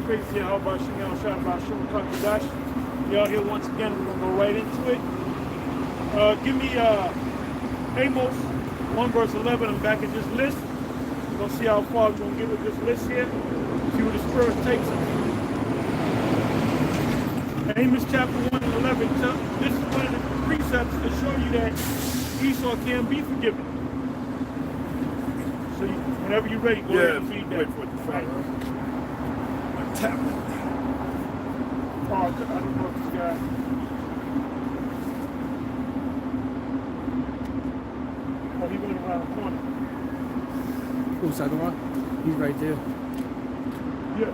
praise here. How about Shemal Shabbat Shem Kakadash? We out here once again. We're gonna go right into it. Give me Amos 1 verse 11. I'm back at this list. We're gonna see how far we're gonna get with this list here. See where the Spirit takes us. Amos chapter 1 and 11. This is one of the precepts to show you that Esau can be forgiven. So whenever you're ready, go ahead and read that. Wait for it to fire. I'm tapping. Oh, I don't know if this guy. Oh, he went around the corner. Who's talking about? He's right there. Yeah.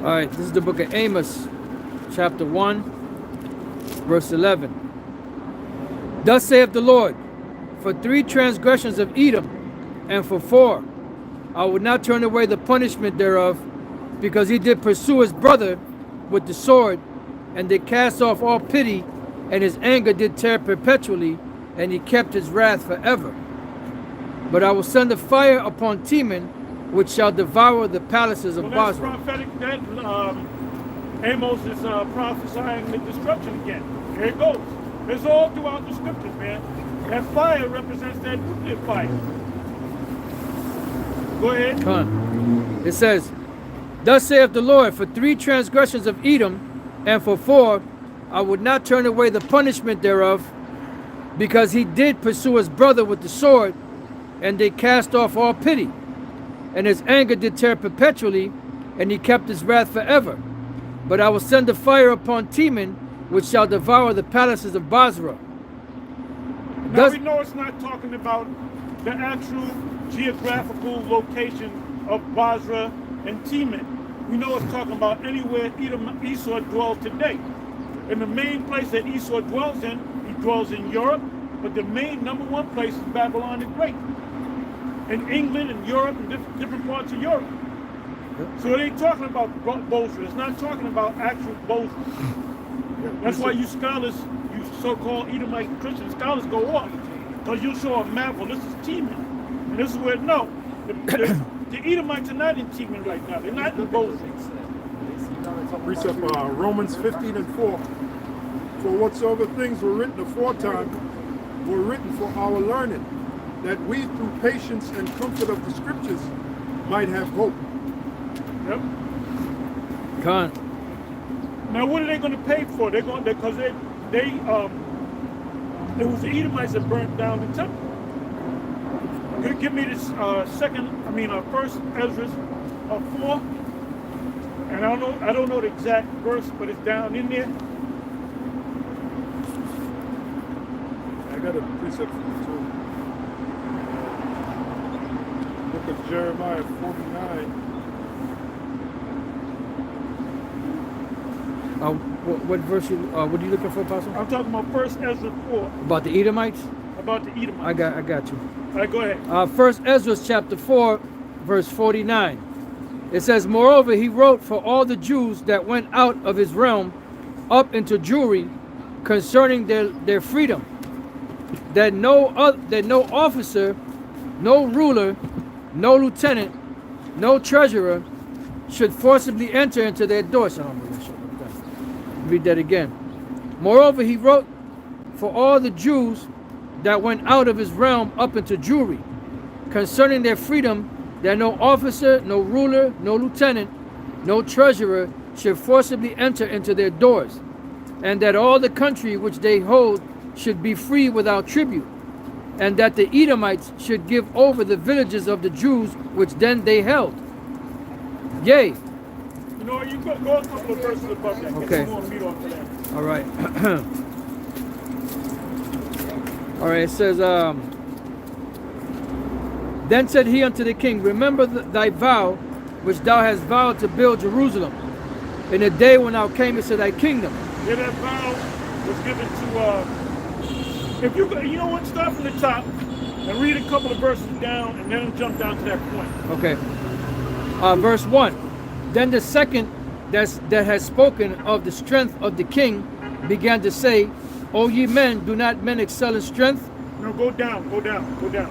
All right, this is the book of Amos, chapter 1, verse 11. Thus saith the Lord, for 3 transgressions of Edom, and for 4, I will not turn away the punishment thereof, because he did pursue his brother with the sword, and did cast off all pity, and his anger did tear perpetually, and he kept his wrath forever. But I will send a fire upon Teman, which shall devour the palaces of That's Basra. prophetic. That Amos is prophesying the destruction again. Here it goes. It's all throughout the scriptures, man. That fire represents that nuclear fire. Go ahead. Come on. It says, thus saith the Lord, for 3 transgressions of Edom, and for 4, I would not turn away the punishment thereof, because he did pursue his brother with the sword, and did cast off all pity, and his anger did tear perpetually, and he kept his wrath forever. But I will send a fire upon Teman, which shall devour the palaces of Basra. Now we know it's not talking about the actual geographical location of Basra and Teman. We know it's talking about anywhere Esau dwells today. And the main place that Esau dwells in, he dwells in Europe, but the main #1 place is Babylon the Great. In England and Europe and different parts of Europe. So it ain't talking about Bosra. It's not talking about actual Bosra. That's why you scholars, you so-called Edomite Christian scholars go off. Because you show a map, well, this is Teman. And this is where, no. The Edomites are not in Teman right now. They're not in Bosra. Precept Romans 15 and 4. For whatsoever things were written aforetime were written for our learning, that we through patience and comfort of the scriptures might have hope. Yep. Come on. Now what are they going to pay for? They're going because it was the Edomites that burnt down the temple. Give me this first Ezra 4. And I don't know the exact verse, but it's down in there. I got a precept for you too. Book of Jeremiah 49. What verse what are you looking for, Apostle? I'm talking about first Ezra 4. About the Edomites? About the Edomites. I got you. All right, go ahead. First Ezra chapter 4, verse 49. It says, moreover, he wrote for all the Jews that went out of his realm up into Jewry concerning their freedom, that no officer, no ruler, no lieutenant, no treasurer should forcibly enter into their doors. Read that again. Moreover, he wrote for all the Jews that went out of his realm up into Jewry concerning their freedom, that no officer, no ruler, no lieutenant, no treasurer should forcibly enter into their doors, and that all the country which they hold should be free without tribute, and that the Edomites should give over the villages of the Jews which then they held. Yea. You know, you go a couple of verses above that. Okay. Get more meat off of that. All right. All right, it says, then said he unto the king, remember thy vow which thou hast vowed to build Jerusalem in the day when thou camest to thy kingdom. Yeah, that vow was given to, if you know what, start from the top and read a couple of verses down and then jump down to that point. Okay. Verse 1. Then the second that has spoken of the strength of the king began to say, O ye men, do not men excel in strength? No, go down, go down, go down.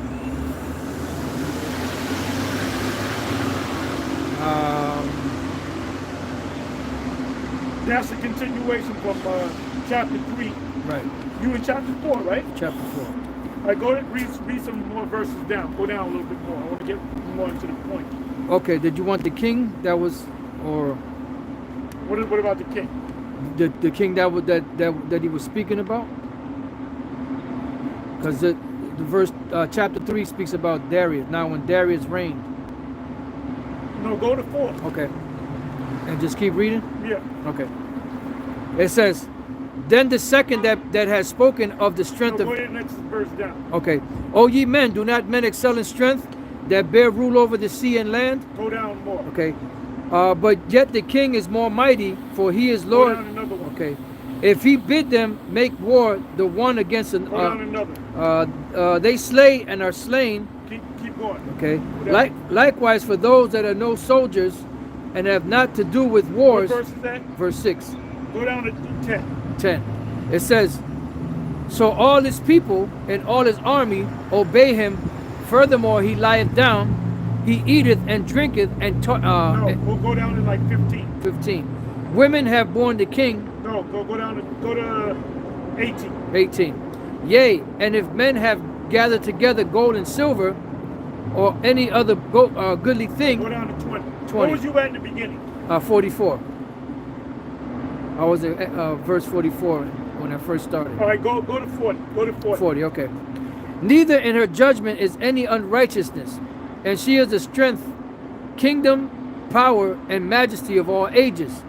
That's a continuation from chapter 3. Right, You in chapter 4, right? chapter 4. All right, go ahead, read some more verses down. Go down a little bit more. I want to get more into the point. Okay, did you want the king that was, or What about the king? the king that he was speaking about? Because the verse chapter 3 speaks about Darius. Now when Darius reigned. No, go to 4. Okay. And just keep reading? Yeah. Okay. It says, then the second that has spoken of the No, strength go of... ahead, next verse down. Okay. O ye men, do not men excel in strength, that bear rule over the sea and land? Go down more. Okay. But yet the king is more mighty, for he is Go Lord. down another one. Okay. If he bid them make war, the one against Go down an another. they slay and are slain. Keep going. Okay. Likewise for those that are no soldiers and have not to do with What wars. verse is that? Verse 6. Go down to 10. 10. It says, so all his people and all his army obey him. Furthermore, he lieth down, he eateth and drinketh, and No, we'll go down to like 15. 15. Women have borne the king. No, go to 18. 18. Yea, and if men have gathered together gold and silver, or any other goodly thing, Go down to 20. 20. What was you at in the beginning? 44. I was in verse 44 when I first started. All right, go to 40. Go to 40. 40, okay. Neither in her judgment is any unrighteousness, and she is the strength, kingdom, power, and majesty of all ages.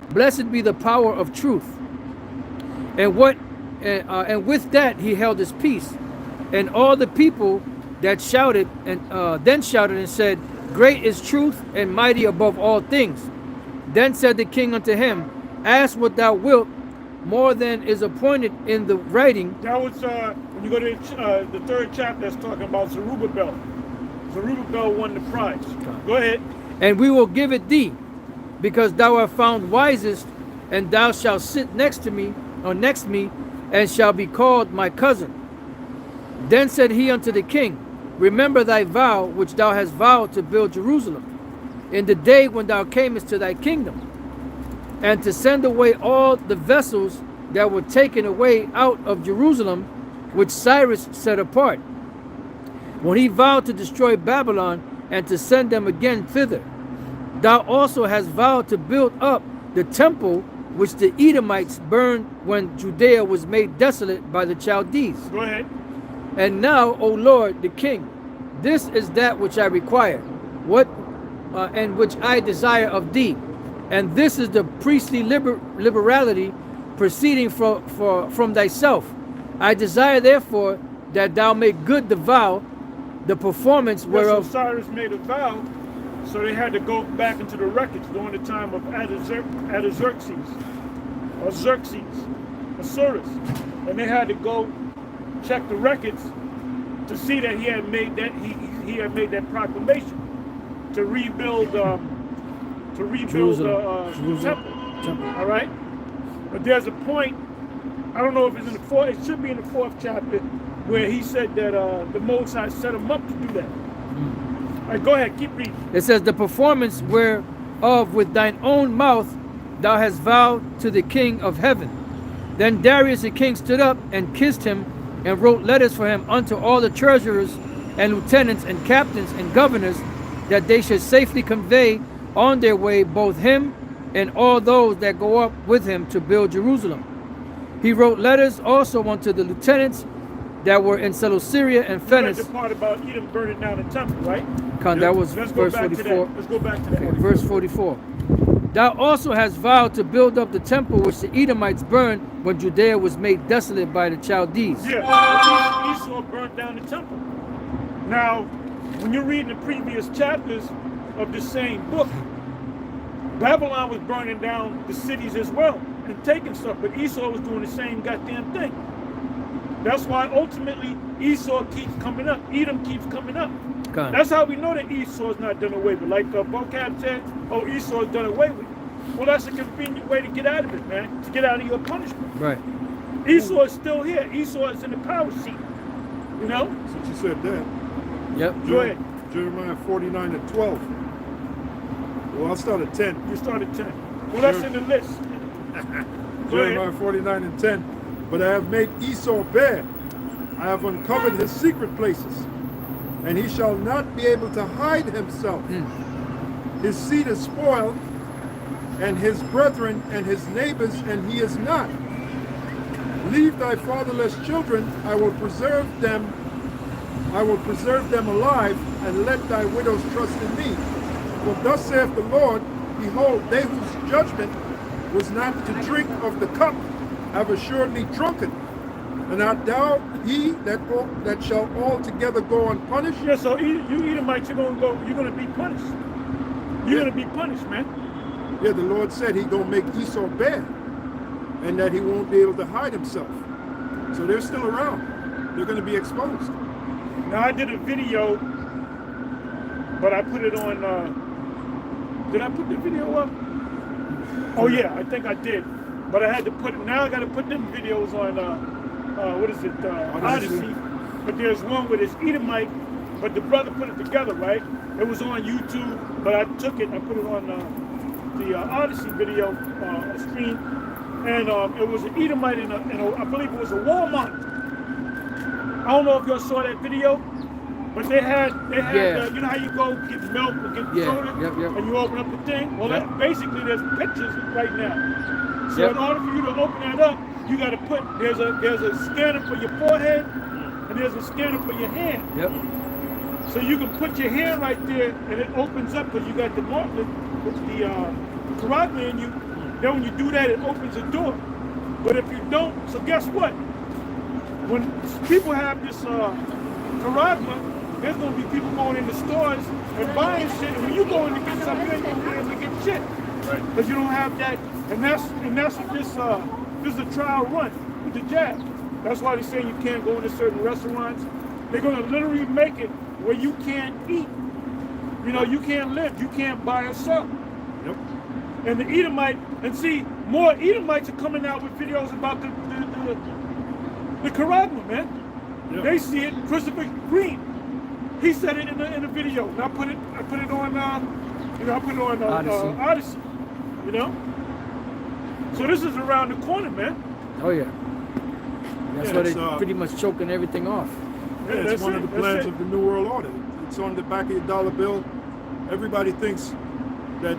Blessed be the power of truth. And with that he held his peace, and all the people that shouted and then shouted and said, Great is truth, and mighty above all things. Then said the king unto him, Ask what thou wilt, more than is appointed in the writing. That was when you go to the 3rd chapter. That's talking about Zerubbabel. Zerubbabel won the prize. Go ahead. And we will give it thee, because thou art found wisest, and thou shalt sit next to me, or next me, and shall be called my cousin. Then said he unto the king, Remember thy vow which thou hast vowed to build Jerusalem, in the day when thou camest to thy kingdom, and to send away all the vessels that were taken away out of Jerusalem, which Cyrus set apart, when he vowed to destroy Babylon and to send them again thither. Thou also hast vowed to build up the temple which the Edomites burned when Judea was made desolate by the Chaldees. Go ahead. And now, O Lord, the King, this is that which I require, and which I desire of thee. And this is the priestly liberality proceeding from thyself. I desire therefore that thou make good the vow, the performance whereof. So Cyrus made a vow, so they had to go back into the records during the time of Artaxerxes, or Xerxes, and they had to go check the records to see that he had made that proclamation to rebuild the temple. All right, but there's a point. I don't know if it's in the 4th. It should be in the 4th chapter where he said that the Most High set him up to do that. All right, go ahead, keep reading. It says, the performance whereof with thine own mouth thou hast vowed to the King of heaven. Then Darius the king stood up and kissed him, and wrote letters for him unto all the treasurers and lieutenants and captains and governors, that they should safely convey on their way both him and all those that go up with him to build Jerusalem. He wrote letters also unto the lieutenants that were in Seleucia and Phoenix. You read the part about Edom burning down the temple, right? That was Let's verse go back 44. to that. Let's go back to that. Okay, verse 44. Thou also hast vowed to build up the temple which the Edomites burned when Judea was made desolate by the Chaldees. Yeah, Esau burned down the temple. Now, when you read the previous chapters of the same book, Babylon was burning down the cities as well and taking stuff, but Esau was doing the same goddamn thing. That's why ultimately Esau keeps coming up. Edom keeps coming up. God. That's how we know that Esau is not done away with. Like Bocab said, oh, Esau is done away with. Well, that's a convenient way to get out of it, man. To get out of your punishment. Right. Esau is still here. Esau is in the power seat. You know? That's what you said there. Yep. Go ahead. Jeremiah 49 and 12. Well, I'll start at 10. You started 10. Well, that's in the list. Go Jeremiah ahead. 49 and 10. But I have made Esau bare. I have uncovered his secret places, and he shall not be able to hide himself. His seed is spoiled, and his brethren and his neighbors, and he is not. Leave thy fatherless children, I will preserve them alive, and let thy widows trust in me. For thus saith the Lord, behold, they whose judgment was not to drink of the cup have assuredly drunken. And art thou he that shall altogether go unpunished? Yeah, so you Edomites, you're gonna be punished. You're gonna be punished, man. Yeah, the Lord said he gonna make Esau bare, and that he won't be able to hide himself. So they're still around. They're gonna be exposed. Now I did a video, but I put it on. Did I put the video up? Oh yeah, I think I did. But I had to put it. Now I got to put them videos on. What is it? Odyssey. But there's one with this Edomite, but the brother put it together, right? It was on YouTube, but I took it. I put it on the Odyssey video stream, and it was an Edomite in a I believe it was a Walmart. I don't know if y'all saw that video, but they had you know how you go get milk or get soda, and you open up the thing. Well, that, basically there's pictures right now. So in order for you to open that up, you got to put there's a scanner for your forehead, and there's a scanner for your hand. Yep. So you can put your hand right there, and it opens up because you got the marker with the charagma in you. Then when you do that, it opens the door. But if you don't, so guess what? When people have this charagma, there's going to be people going into stores and buying shit. And when you go in to get something, you're going to be able to get shit. Right. Because you don't have that. And that's what this is a trial run with the jab. That's why they say you can't go into certain restaurants. They're going to literally make it where you can't eat. You know, you can't live. You can't buy or sell. Yep. And the Edomite, and see, more Edomites are coming out with videos about the charagma, man. Yep. They see it. Christopher Green, he said it in the video. And I put it on Odyssey. You know. So this is around the corner, man. Oh yeah. That's why they're pretty much choking everything off. Yeah, it's one of the plans of the New World Order. It's on the back of your dollar bill. Everybody thinks that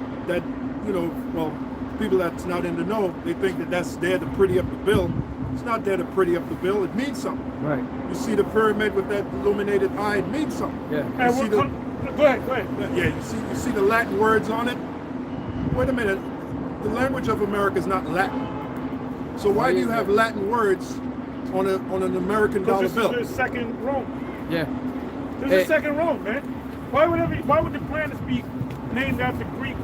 you know, well, people that's not in the know, they think that that's there to pretty up the bill. It's not there to pretty up the bill. It means something. Right. You see the pyramid with that illuminated eye. It means something. Yeah. And go ahead. Yeah. You see the Latin words on it. Wait a minute. The language of America is not Latin. So why do you have Latin words on an American dollar bill? This is the second Rome. Yeah. This is second Rome, man. Why would the planets be named after Greek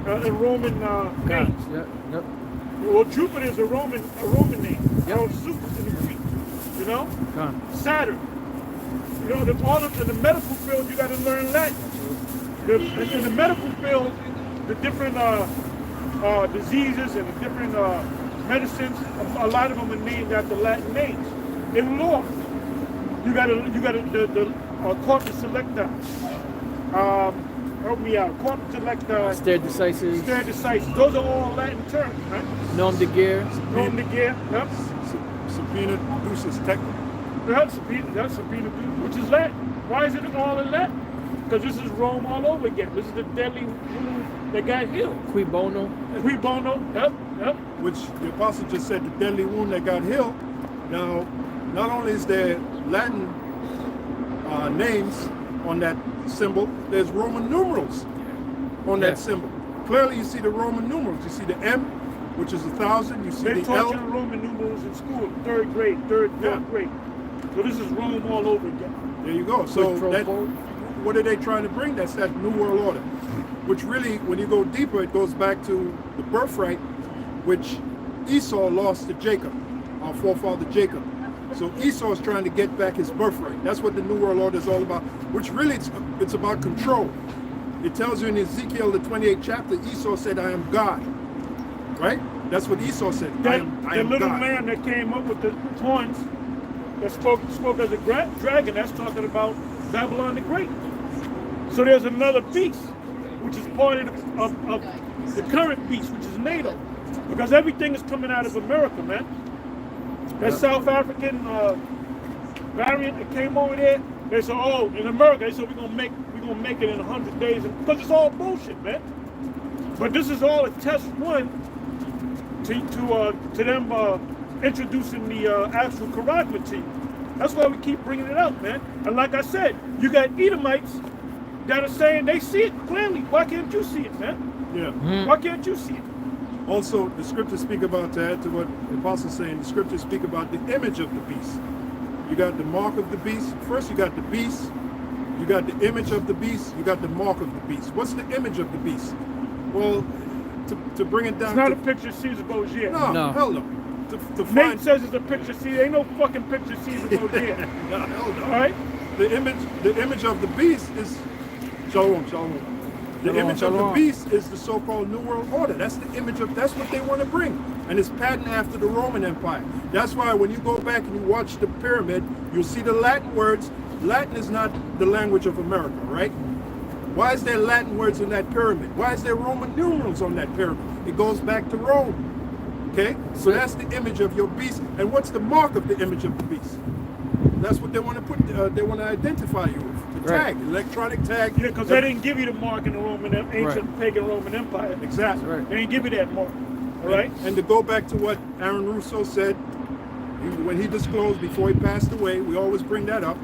and Roman names? Yeah. Yep. Well, Jupiter is a Roman name. Yep. Zeus in the Greek. You know? Saturn. You know, in the medical field, you got to learn Latin. In the medical field, the different diseases and the different medicines, a lot of them are named after Latin names. In law, you got the corpus selecta. Help me out. Corpus selecta. Stare decisis. Stare decisis. Those are all Latin terms, right? Nom de guerre. Nom de guerre. Yep. Subpoena ducis tecum. That's subpoena, which is Latin. Why is it all in Latin? Because this is Rome all over again. This is the deadly wound that got healed. Qui bono. Qui bono. Yep. Which the apostle just said, the deadly wound that got healed. Now, not only is there Latin names on that symbol, there's Roman numerals on that symbol. Clearly, you see the Roman numerals. You see the M, which is 1,000. You see they the taught L. you the Roman numerals in school, third grade, fourth grade. So this is Rome all over again. There you go. So what are they trying to bring? That's that New World Order. Which really, when you go deeper, it goes back to the birthright, which Esau lost to Jacob, our forefather Jacob. So Esau is trying to get back his birthright. That's what the New World Order is all about, which really it's about control. It tells you in Ezekiel, the 28th chapter, Esau said, I am God. right? That's what Esau said. I That am the little God. man that came up with the horns that spoke as a dragon, that's talking about Babylon the Great. So there's another beast, which is part of the current beast, which is NATO. Because everything is coming out of America, man. That South African variant that came over there, they said, oh, in America, they said we're gonna make it in 100 days, because it's all bullshit, man. But this is all a test one to them introducing the actual Quran material. That's why we keep bringing it up, man. And like I said, you got Edomites that are saying they see it clearly. Why can't you see it, man? Yeah. Why can't you see it? Also, the scriptures speak about, to add to what the apostle's saying, the scriptures speak about the image of the beast. You got the mark of the beast. First, you got the beast. You got the image of the beast. You got the mark of the beast. What's the image of the beast? Well, to bring it down. It's not a picture of Caesar Borgia. No, hell no. To Nate find, says it's a picture of Caesar. Ain't no fucking picture of Caesar Borgia. no, hell no. All right? The image of the beast is Shalom. The image of the beast is the so-called New World Order. That's the image of, that's what they want to bring. And it's patterned after the Roman Empire. That's why when you go back and you watch the pyramid, you'll see the Latin words. Latin is not the language of America, right? Why is there Latin words in that pyramid? Why is there Roman numerals on that pyramid? It goes back to Rome. Okay? So that's the image of your beast. And what's the mark of the image of the beast? That's what they want to put, they want to identify you with. The tag, electronic tag. Yeah, because they didn't give you the mark in the ancient pagan Roman Empire. Exactly. They didn't give you that mark. All right? And to go back to what Aaron Russo said, when he disclosed before he passed away, we always bring that up.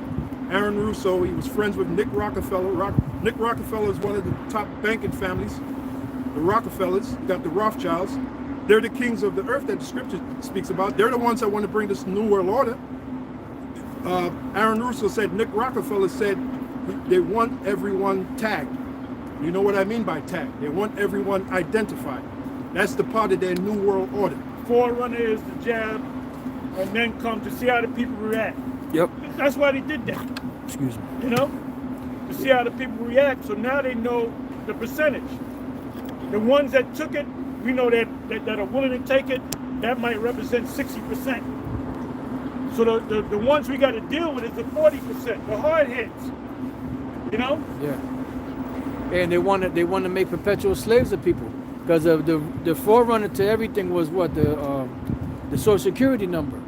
Aaron Russo, he was friends with Nick Rockefeller. Nick Rockefeller is one of the top banking families. The Rockefellers, you got the Rothschilds. They're the kings of the earth that the scripture speaks about. They're the ones that want to bring this New World Order. Aaron Russo said, Nick Rockefeller said, they want everyone tagged. You know what I mean by tagged? They want everyone identified. That's the part of their New World Order. Forerunner is the jab, and then come to see how the people react. Yep. That's why they did that. Excuse me. You know? To see how the people react. So now they know the percentage. The ones that took it, we know that are willing to take it, that might represent 60%. So the ones we got to deal with is the 40%, the hard hits. You know? Yeah. And they want to make perpetual slaves of people, because of the forerunner to everything was what the Social Security number,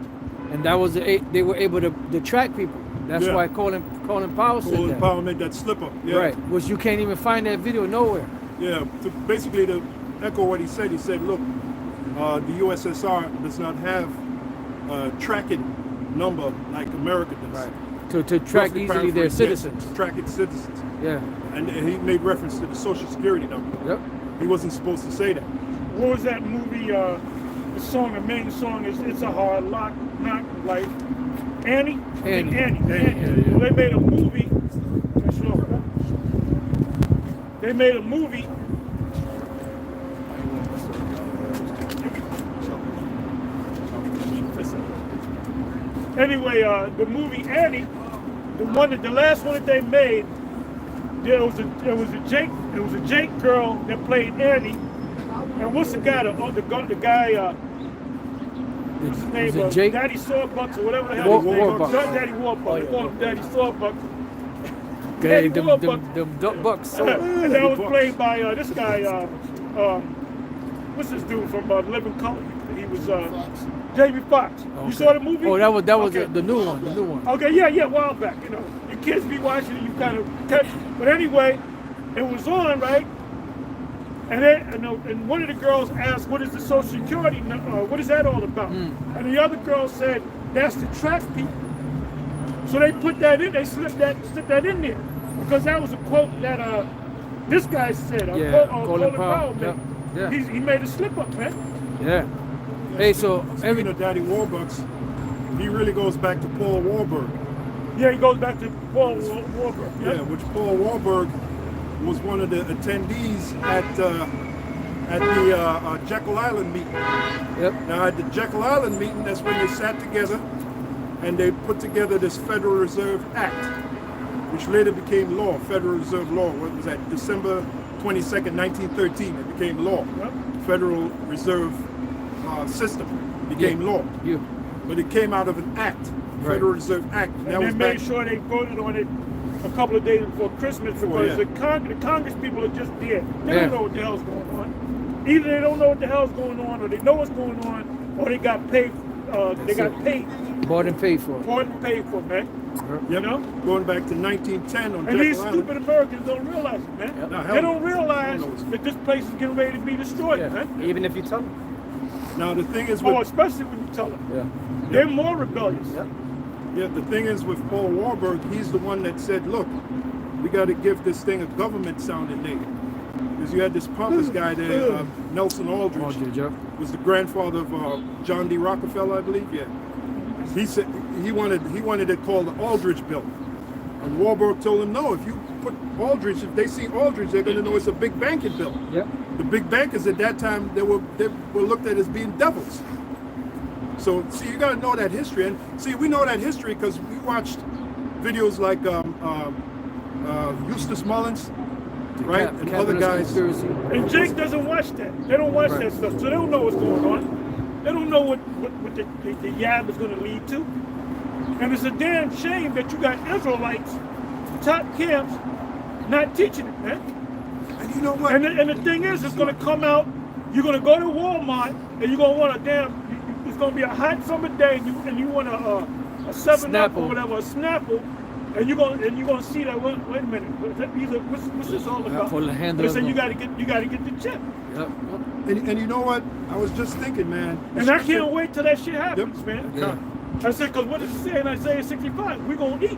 and that was they were able to track people. That's why Colin Powell said Colin that. Powell made that slip up. Yeah. Right. Which you can't even find that video nowhere. Yeah. Basically, to echo what he said, look, the USSR does not have a tracking number like America does. Right. To track easily their citizens. To track its citizens. Yeah. And he made reference to the Social Security number. Yep. He wasn't supposed to say that. What was that movie? The main song is "It's a Hard Knock Life." Annie. Annie. Well, they made a movie. They made a movie. Anyway, the movie Annie, the last one that they made, there was a Jake girl that played Annie, and what's the guy? The guy. What's his name? Is it Jake? Daddy Sawbucks or whatever the hell his name was. Warbucks. Daddy Warbucks. They call him Daddy Sawbucks. Okay, Daddy them duck bucks. And that was played by this guy. What's this dude from Living Color? He was Jamie Foxx. Okay. You saw the movie? Oh, that was Okay. the new one. The new one. Okay, yeah, a while back. You know, your kids be watching it, you kind of catch. But anyway, it was on, right? And one of the girls asked, "What is the Social Security? What is that all about?" And the other girl said, "That's to track people." So they put that in. They slipped that in there because that was a quote that this guy said. Colin Powell. Yeah. He made a slip up, man. Yeah. Hey, so Speaking of Daddy Warbucks, he really goes back to Paul Warburg. Yeah, he goes back to Paul Warburg. Yeah, which Paul Warburg was one of the attendees at the Jekyll Island meeting. Yep. Now at the Jekyll Island meeting, that's when they sat together and they put together this Federal Reserve Act, which later became law, Federal Reserve Law. What was that? December 22nd, 1913, it became law. Yep. Federal Reserve system became law. Yeah. But it came out of an act, Right. Federal Reserve Act. And That they was made back. sure they voted on it a couple of days before Christmas because yeah. the Congress people are just there. They Yeah. don't know what the hell's going on. Either they don't know what the hell's going on, or they know what's going on, or they got paid. They got paid. Bought and paid for. Bought and paid for, man. Yep. know? Going back to 1910 on And Jekyll these Island. stupid Americans don't realize it, man. No, hell They no. don't realize Hell no. that this place is getting ready to be destroyed, Yeah. man. Even if you tell them. Now the thing is Oh, with especially when you tell them. Yeah. They're more rebellious. yeah, the thing is with Paul Warburg, he's the one that said, look, we got to give this thing a government sounding name. Because you had this pompous guy there, Nelson Aldrich, Aldrich, yeah. was the grandfather of John D. Rockefeller, I believe. Yeah, he said he wanted it called the Aldrich Bill, and Warburg told him, no, if you put Aldrich, if they see Aldrich, they're going to know it's a big banking bill. Yep. The big bankers at that time, they were looked at as being devils. So see, you got to know that history, and see, we know that history because we watched videos like Eustace Mullins, right, and other guys. Conspiracy. And Jake doesn't watch that. They don't watch that stuff, so they don't know what's going on. They don't know what the yab is going to lead to. And it's a damn shame that you got Israelites, top camps, not teaching it, man. And you know what? And the thing is, it's going to come out. You're going to go to Walmart, and you're going to want a damn. It's going to be a hot summer day, and you want a 7-Up or Snapple. whatever, a Snapple. And you're gonna see that. Wait a minute. What's this all about? Pull the handle They say of you the- gotta get the chip. Yep. And you know what? I was just thinking, man. And I can't wait till that shit happens, man. Yeah. I said, because what does it say in Isaiah 65? We're gonna eat.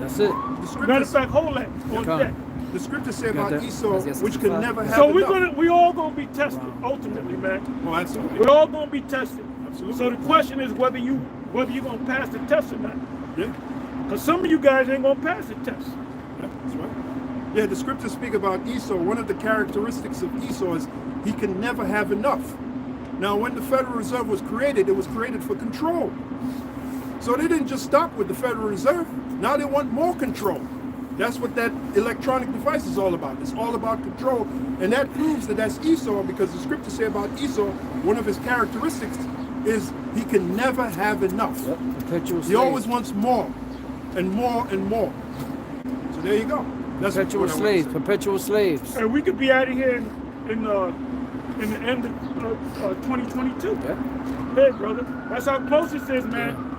That's it. The Matter of scriptures, fact, hold that on Come. deck. the scriptures say Got about that? Esau, Isaiah which 65. can never have So enough. we all gonna be tested ultimately, man. Oh, absolutely. We're all gonna be tested. Absolutely. So the question is whether you're gonna pass the test or not. Yeah. Because some of you guys ain't gonna pass the test. Yeah, that's right. Yeah, the scriptures speak about Esau. One of the characteristics of Esau is he can never have enough. Now, when the Federal Reserve was created, it was created for control. So they didn't just stop with the Federal Reserve. Now they want more control. That's what that electronic device is all about. It's all about control. And that proves that that's Esau, because the scriptures say about Esau, one of his characteristics is he can never have enough. Yep. Perpetual He slave. always wants more and more and more. So there you go. That's Perpetual what I want to slaves. say. Perpetual slaves. And we could be out of here in the end of 2022. Yeah. Hey, brother, that's how close it is, man.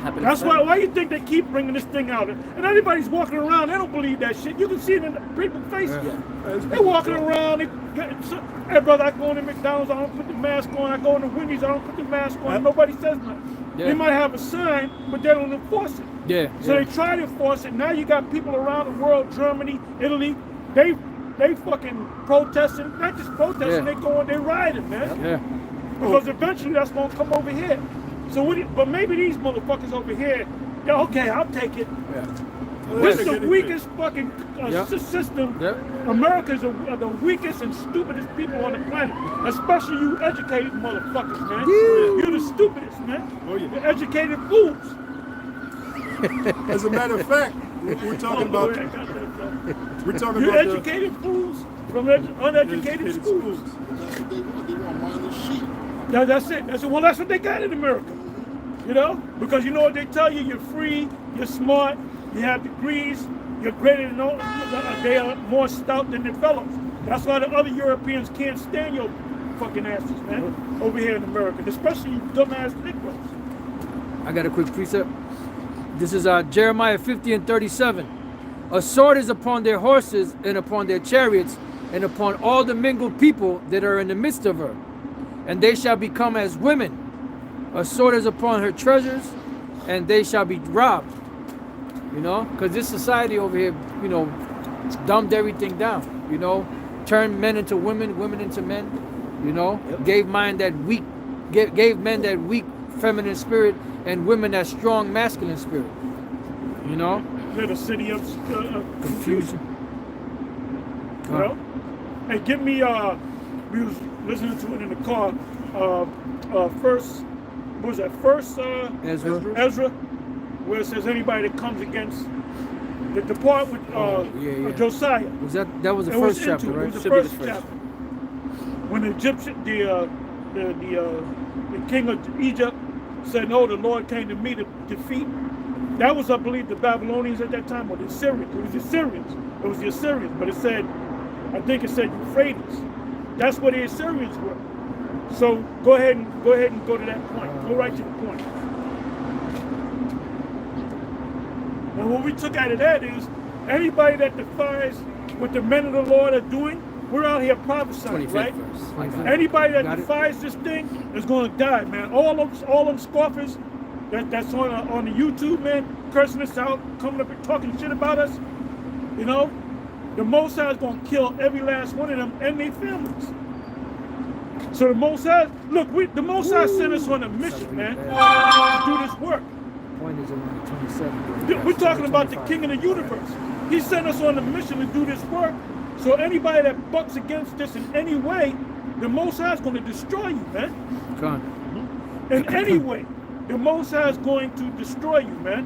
Happened That's to why them. you think they keep bringing this thing out? And everybody's walking around, they don't believe that shit. You can see it in people's faces. Yeah. They're walking around. Hey, brother, I go into McDonald's, I don't put the mask on. I go into Wendy's, I don't put the mask on. Nobody says nothing. Yeah. They might have a sign, but they don't enforce it. Yeah. So yeah. they try to enforce it. Now you got people around the world, Germany, Italy, they fucking protesting. Not just protesting, Yeah. they rioting, man. Yeah. Because eventually that's gonna come over here. So but maybe these motherfuckers over here, yeah, okay, I'll take it. Yeah. This is the weakest fucking Yeah. system. Yeah. Americans are the weakest and stupidest people on the planet. Especially you educated motherfuckers, man. You're the stupidest, man. Oh, yeah. You're educated fools. As a matter of fact, we're talking about You're the educated fools from uneducated schools. They want mindless sheep. That's it. Well, that's what they got in America. You know? Because you know what they tell you? You're free, you're smart, you have degrees, you're greater than all, they are more stout than their fellows. That's why the other Europeans can't stand your fucking asses, man, over here in America, especially you dumbass Negroes. I got a quick precept. This is Jeremiah 50:37. A sword is upon their horses and upon their chariots and upon all the mingled people that are in the midst of her. And they shall become as women. A sword is upon her treasures and they shall be robbed. You know, because this society over here, you know, dumbed everything down. You know, turned men into women, women into men. You know, gave men that weak feminine spirit and women that strong masculine spirit. You know, They're the city of confusion. You know? Hey, give me, we was listening to it in the car, first, what was that, first Ezra, where it says anybody that comes against the part with yeah. Josiah. Was that was the It was first chapter, into it. right? It was the Should be first the first. chapter. when the Egyptian, the king of Egypt said, "No, the Lord came to me to defeat." That was, I believe, the Babylonians at that time, or the Assyrians. It was the Assyrians. It was the Assyrians, but it said, I think it said Euphrates. That's where the Assyrians were. So go ahead and go to that point. Go right to the point. And what we took out of that is anybody that defies what the men of the Lord are doing, we're out here prophesying, right? Verse. Anybody that defies this thing is going to die, man. All them scoffers that's on the YouTube, man, cursing us out, coming up and talking shit about us, you know, the Most High is going to kill every last one of them and their families. So the Most High, look, the Most High sent us on a mission, man, to do this work. Point is around 27. We're talking about the King of the universe. He sent us on a mission to do this work. So anybody that bucks against this in any way, the Most High is going to destroy you, man. Come In any way, the Most High is going to destroy you, man.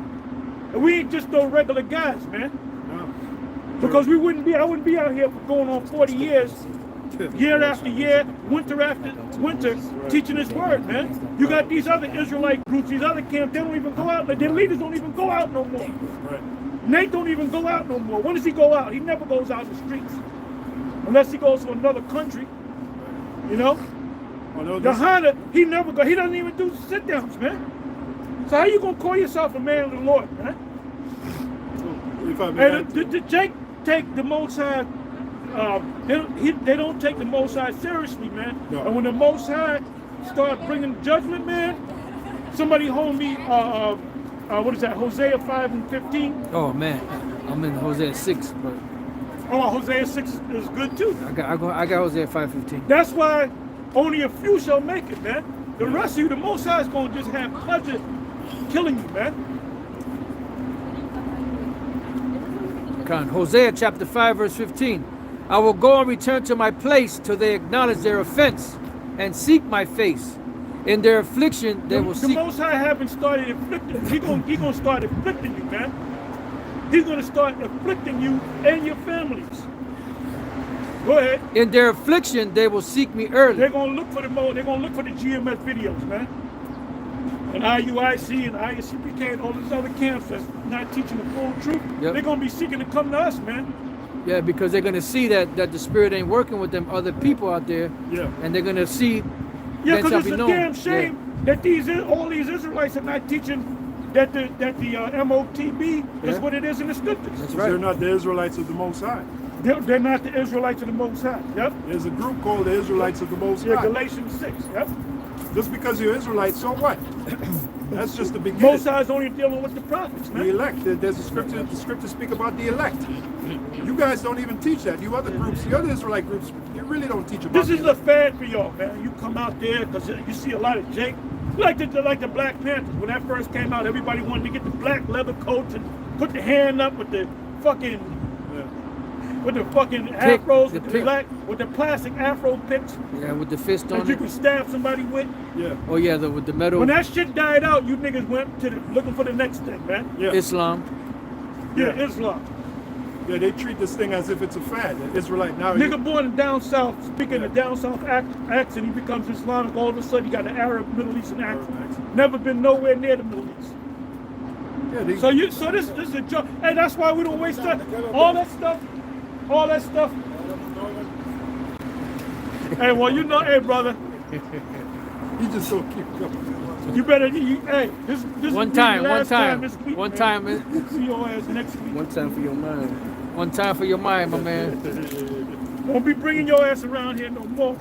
And we ain't just no regular guys, man. No. Because I wouldn't be out here for going on 40 years, year after year, winter after winter, teaching this word, man. You got these other Israelite groups, these other camps, they don't even go out. Their leaders don't even go out no more. Right. Nate don't even go out no more. When does he go out? He never goes out in the streets. Unless he goes to another country. You know? Oh, no, Yohana, he never go. He doesn't even do sit-downs, man. So how you gonna call yourself a man of the Lord, man? if I may And the Jake take the Most High. They don't take the Most High seriously, man. No. And when the Most High start bringing judgment, man, somebody hold me. What is that? Hosea 5:15. Oh man, I'm in Hosea 6, but Oh, Hosea 6 is good too. I got Hosea 5:15. That's why only a few shall make it, man. The rest of you, the Most High is going to just have pleasure killing you, man. Hosea chapter 5 verse 15. I will go and return to my place till they acknowledge their offense and seek my face. In their affliction, they will The seek. Most High haven't started afflicting you. He's going to start afflicting you, man. He's going to start afflicting you and your families. Go ahead. In their affliction, they will seek me early. They're going to look for the GMS videos, man. And IUIC and ISCPK and all these other camps that's not teaching the full truth. Yep. They're going to be seeking to come to us, man. Yeah, because they're gonna see that the spirit ain't working with them other people out there. Yeah. And they're gonna see. Yeah, then shall because be it's a known. damn shame that all these Israelites are not teaching that the MOTB is Yeah. what it is in the scriptures. That's They're right. not the Israelites of the Most High. They're not the Israelites of the Most High. Yep. There's a group called the Israelites of the Most Yeah, High. Galatians 6. Yep. Just because you're Israelites, so what? That's just the beginning. Most High is only dealing with the prophets, The man. elect. There's a scripture. The scriptures speak about the elect. You guys don't even teach that. You other groups, the other Israelite groups, you really don't teach about. This the is a elect. fad for y'all, man. You come out there because you see a lot of Jake. Like the Black Panthers. When that first came out, everybody wanted to get the black leather coats and put the hand up with the fucking afros, the with the pick. black, with the plastic afro picks Yeah, with the fist that on you it. can stab somebody with. Yeah. Oh yeah, with the metal. When that shit died out, you niggas went to looking for the next thing, man. Yeah. Islam. Yeah, Islam. Yeah. They treat this thing as if it's a fad. The Israelite now. Nigga born in down south, speaking a down south accent, he becomes Islamic. All of a sudden, he got an Arab, Middle Eastern accent. Never been nowhere near the Middle East. Yeah. They, So this is a joke. Hey, that's why we don't waste time. All that stuff. Hey, well, you know, hey, brother, he just so cute. you better. Hey, this One is time, the one last time, this week, one man. time, See your ass next week. One time for your mind. one time for your mind, my man. Won't be bringing your ass around here no more.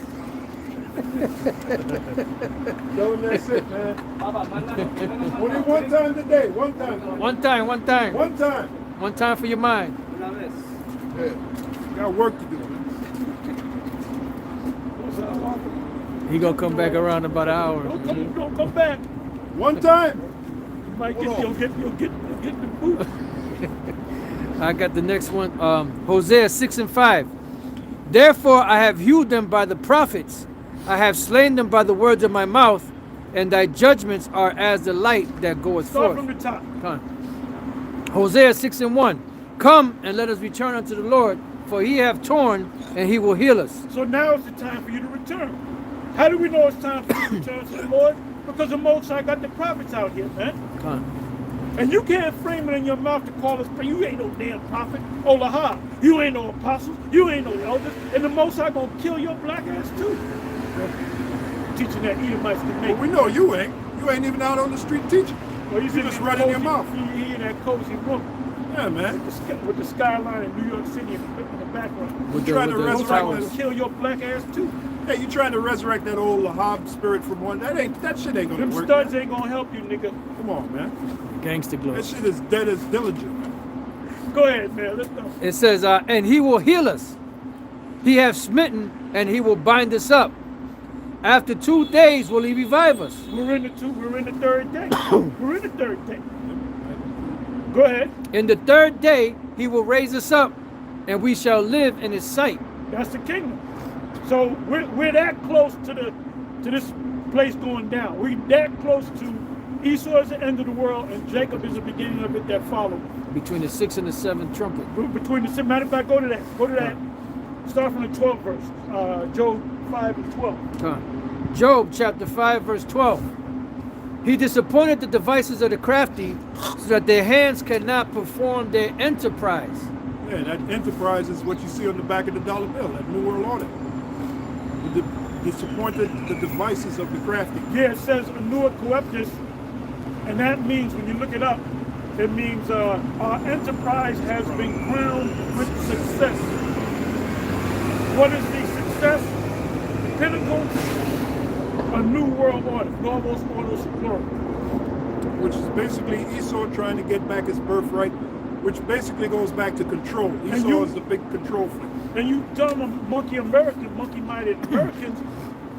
Tell him that's it, man. Only one time today. One time. One time, one time, One time. one time for your mind. Yeah. Got work to do. He gonna come back around in about an hour. Don't come back. One time. You might you'll get the boot. I got the next one. Hosea 6:5. Therefore I have hewed them by the prophets. I have slain them by the words of my mouth, and thy judgments are as the light that goeth Start forth. from the top. Come on. Hosea 6:1. Come and let us return unto the Lord, for he hath torn, and he will heal us. So now is the time for you to return. How do we know it's time for you to return to the Lord? Because the Most High got the prophets out here, man. And you can't frame it in your mouth to call us, you ain't no damn prophet. Oh, Lahab, you ain't no apostles, you ain't no elders, and the Most High gonna kill your black ass too. Teaching that Edomites to make. Well, we know you ain't. You ain't even out on the street teaching. Well, You just run in your mouth. He in that cozy room Yeah, man. with the skyline in New York City in the background. With trying the to Most High resurrect gonna kill your black ass too. Hey, you trying to resurrect that old Lahab spirit from one? That shit ain't gonna Them work. studs Man. ain't gonna help you, nigga. Come on, man. Gangster glow. That shit is dead as diligent. Go ahead, man. Let's go. It says, and he will heal us. He hath smitten, and he will bind us up. After 2 days will he revive us. We're in the third day. We're in the third day. Go ahead. In the 3rd day he will raise us up, and we shall live in his sight. That's the kingdom. So we're that close to this place going down. We're that close to Esau is the end of the world, and Jacob is the beginning of it that follows. Between the 6th and the 7th trumpet. Between the matter of fact, go to that. Go to that. Start from the 12th verse. Job 5 and 12. Job chapter 5 verse 12. He disappointed the devices of the crafty, so that their hands cannot perform their enterprise. Yeah, that enterprise is what you see on the back of the dollar bill, that New World Order. Disappointed the devices of the crafty. Yeah, it says Anua Coeptus, and that means, when you look it up, it means our enterprise has been crowned with success. What is the success? The pinnacle? A new world order, Novos Ordos Plural. Which is basically Esau trying to get back his birthright, which basically goes back to control. Esau is the big control freak. And you dumb monkey-minded Americans,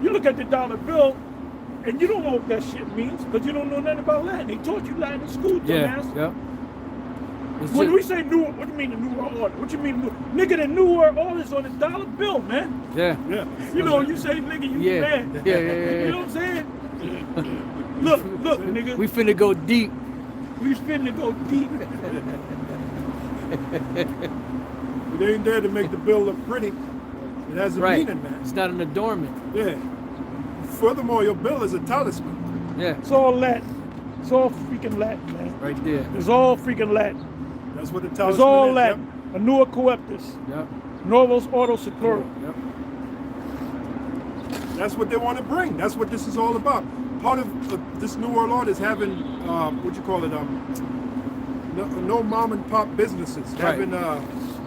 you look at the dollar bill, and you don't know what that shit means, because you don't know nothing about Latin. They taught you Latin in school, dumbass. Yeah. When we say new, what do you mean the New World Order? What you mean, nigga, the New World Order is on the dollar bill, man. Yeah. You know, you say, nigga, you mad. Yeah. You know what I'm saying? Look, nigga. We finna go deep. We finna go deep. It ain't there to make the bill look pretty. It has a meaning, man. It's not an adornment. Yeah. Furthermore, your bill is a talisman. Yeah. It's all Latin. It's all freaking Latin, man. Right there. It's all freaking Latin. That's what the talisman It's all is. Latin. Anua Coeptus. Yep. Novos Ordos Secura. Yep. That's what they want to bring. That's what this is all about. Part of this New World Order is having, what you call it, no mom and pop businesses. Right. Having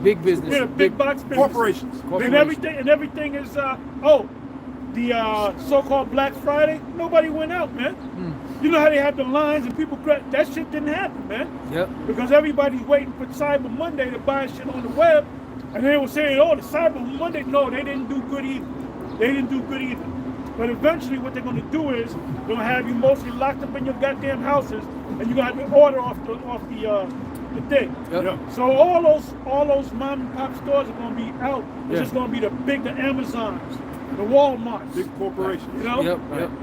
Big business. Yeah, big box business. corporations. And everything is the so-called Black Friday. Nobody went out, man. You know how they have the lines and people that shit didn't happen, man. Yep. Because everybody's waiting for Cyber Monday to buy shit on the web, and they were saying, "Oh, the Cyber Monday." No, they didn't do good either. But eventually, what they're going to do is they're going to have you mostly locked up in your goddamn houses, and you're going to have to order off the thing. Yep. So all those mom and pop stores are going to be out. It's Yeah. just going to be the Amazons, the Walmarts, Big corporations. you know. Yep.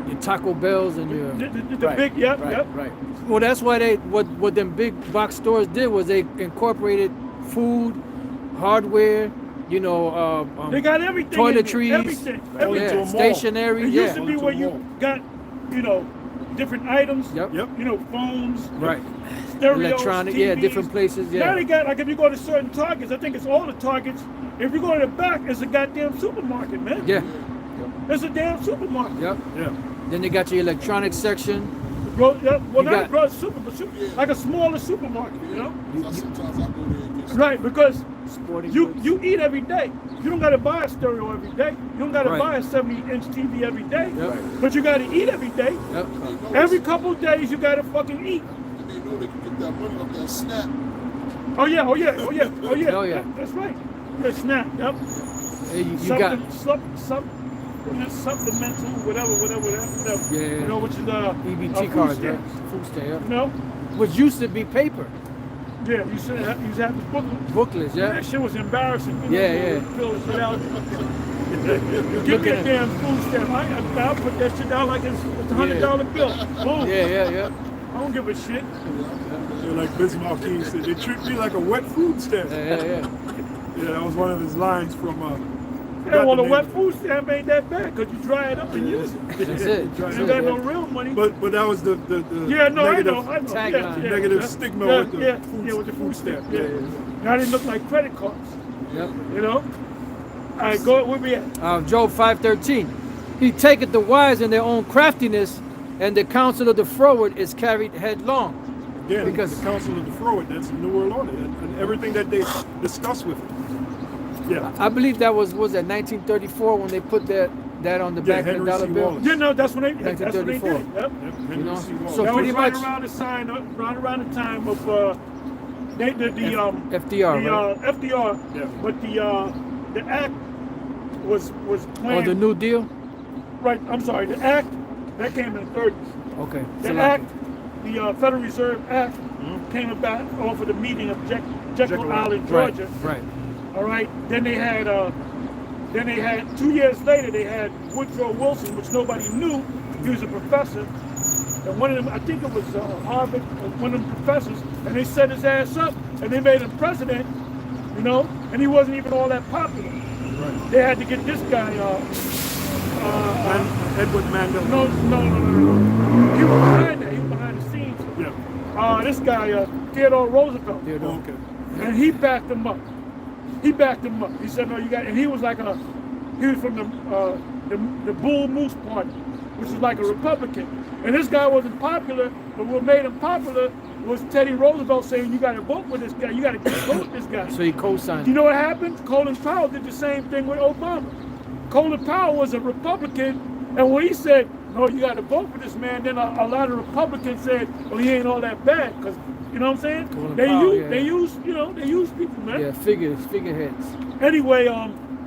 Your Taco Bells and your The big, yep. Right. Well, that's why what them big box stores did was they incorporated food, hardware, you know, They got everything. in toiletries, there, everything. All into a mall. stationery. It Yeah. used to be where you got, different items. Yep. Phones, Right. stereos, Electronic. TVs. Yeah. Different places. Now Yeah. they got, like, if you go to certain Targets, I think it's all the Targets. If you go to the back, it's a goddamn supermarket, man. Yeah. It's a damn supermarket. Yep. Yeah. Then they got your electronics section. Well, not got- a broad like a smaller supermarket, you know? Sometimes I go there and get Right, because Sporting you goods. eat every day. You don't got to buy a stereo every day. You don't got to Right. buy a 70-inch TV every day. Yep. But you got to eat every day. Yep. Every couple of days, you got to fucking eat. and they know they can get that money off that snap. Oh yeah. Oh, yeah. That's right. Yeah, snap. Yep. Hey, you got. Supplemental, whatever. Yeah. You know, which is EBT food cards, right? stamps. Food stamp. You Yeah. know? Which used to be paper Yeah, you should have the book. booklets. Yeah. That shit was embarrassing. Yeah. Fill the shit out. Give me Looking a at- damn food stamp. I'll put that shit down like it's a $100 bill. Boom. Yeah. I don't give a shit. They're like Bismarck said, they treat me like a wet food stamp. Yeah. Yeah, that was one of his lines from. Yeah, well, the name wet of it. food stamp ain't that bad because you dry it up and use it. That's it. Dry You it got up. no real money. But that was the yeah, no, negative, I know. tagline. negative stigma with the food, with the food stamp. Yeah, Yeah. yeah. Now they look like credit cards. Yep. You know. All right, go. Where we at? Job 5:13. He taketh the wise in their own craftiness, and the counsel of the froward is carried headlong. Again, Because- the Council of the Froward, that's the New World Order, and everything that they discuss with it. Yeah. I believe that was that 1934 when they put that on the back of the Henry dollar C. bill. Wallace. Yeah, no, that's when they did. Yep. Yep, Henry You know, C. Wallace. so That pretty was right much- around the time of FDR, right? FDR. Yeah. But the act was Or planned. the New Deal. Right. I'm sorry. The act that came in the 30s. Okay. The so act, the Federal Reserve Act, Mm-hmm. came about off of the meeting of Jekyll Island, Right. Georgia. Right. All right. Then they had 2 years later they had Woodrow Wilson, which nobody knew. He was a professor, and one of them, I think it was Harvard, one of them professors, and they set his ass up and they made him president. You know, and he wasn't even all that popular. Right. They had to get this guy. Edward Mandela. No. He was behind that. He was behind the scenes. Yeah. This guy, Theodore Roosevelt. Theodore. Okay. And he backed him up. He said, no, you got, and he was like he was from the Bull Moose Party, which is like a Republican. And this guy wasn't popular, but what made him popular was Teddy Roosevelt saying, you got to vote for this guy. You got to vote with this guy. So he co-signed. You know what happened? Colin Powell did the same thing with Obama. Colin Powell was a Republican, and when he said, no, you got to vote for this man, then a lot of Republicans said, well, he ain't all that bad, because, you know what I'm saying? Colin They Powell, use, yeah. they use, you know, they use people, man. Yeah, figureheads. Anyway,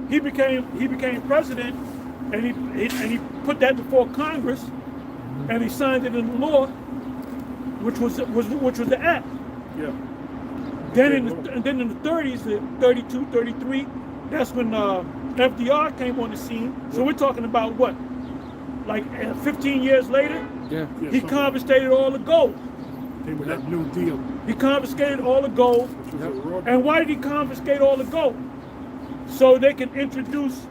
he became president, and he put that before Congress, and he signed it into law, which was the act. Yeah. Then in the 30s, the 32, 33, that's when FDR came on the scene. So we're talking about what, like 15 years later? Yeah. Yeah, He something confiscated all the gold. came with that New Deal, He confiscated all the gold. which was a raw. And why did he confiscate all the gold? So they can introduce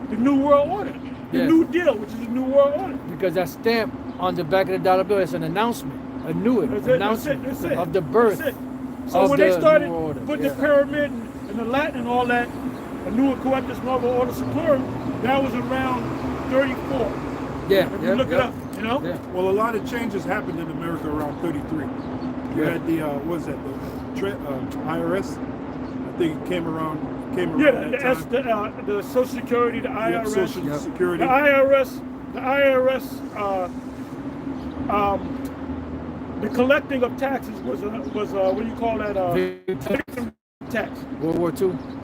the New World Order, the Yeah. New Deal, which is the New World Order. Because that stamp on the back of the dollar bill is an announcement, a new announcement That's it. of the birth. That's it. So of when they the started New Order, putting yeah. the pyramid and the Latin and all that, a Nua Coeptus Nova Order Seclorum, that was around 34. Yeah. If you look it up, you know? Yeah. Well, a lot of changes happened in America around 33. You Yeah. had the what was that, the IRS? I think it came around Yeah, that time. the Social Security, the Yep, IRS. Social Yep. Security. The IRS, the collecting of taxes was what do you call that? Victim Tax. World War II.